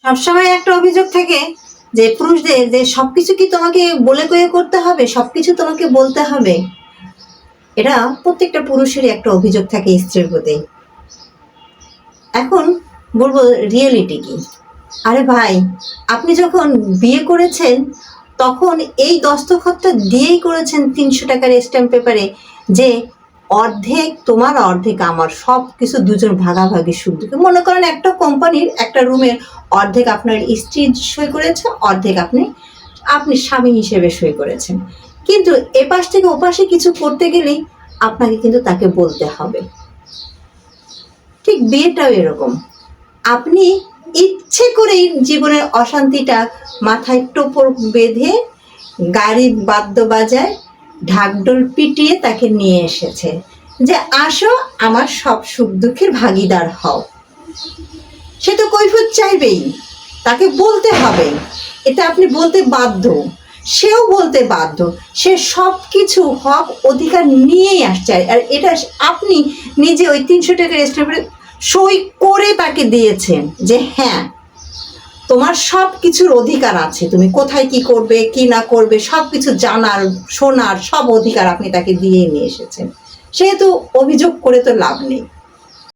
সবসময় একটা অভিযোগ থাকে যে পুরুষদের যে সবকিছু কি তোমাকে বলে কয়ে করতে হবে, সবকিছু তোমাকে বলতে হবে। এটা প্রত্যেকটা পুরুষেরই একটা অভিযোগ থাকে স্ত্রীর প্রতি। এখন বলবো রিয়েলিটি কি। আরে ভাই, আপনি যখন বিয়ে করেছেন তখন এই দস্তখতটা দিয়েই করেছেন ৩০০ টাকার স্ট্যাম্প পেপারে যে অর্ধেক তোমার অর্ধেক আমার, সব কিছু দুজন ভাগাভাগি সুখ দুঃখে। মনে করেন একটা কোম্পানির একটা রুমের অর্ধেক আপনার স্ত্রী সই করেছে, অর্ধেক আপনি স্বামী হিসেবে সই করেছেন। কিন্তু এপাশ থেকে ওপাশে কিছু করতে গেলেই আপনাকে কিন্তু তাকে বলতে হবে। ঠিক বিয়েটাও এরকম। আপনি ইচ্ছে করেই জীবনের অশান্তিটা মাথায় টোপর বেঁধে গাড়ি বাদ্য বাজায় ঢাকঢোল পিটিয়ে তাকে নিয়ে এসেছে যে আসো আমার সব সুখ দুঃখের ভাগিদার হও। সে তো কৈফিয়ত চাইবেই, তাকে বলতে হবে, এটা আপনি বলতে বাধ্য, সেও বলতে বাধ্য। সে সব কিছু হক অধিকার নিয়েই আসছে। আর এটা আপনি নিজে ওই ৩০০ টাকার স্ট্যাম্পে সই করে তাকে দিয়েছেন যে হ্যাঁ তোমার সব কিছুর অধিকার আছে, তুমি কোথায় কি করবে কি না করবে সব কিছু জানার শোনার সব অধিকার আপনি তাকে দিয়ে নিয়ে এসেছেন। সেহেতু অভিযোগ করে তো লাভ নেই।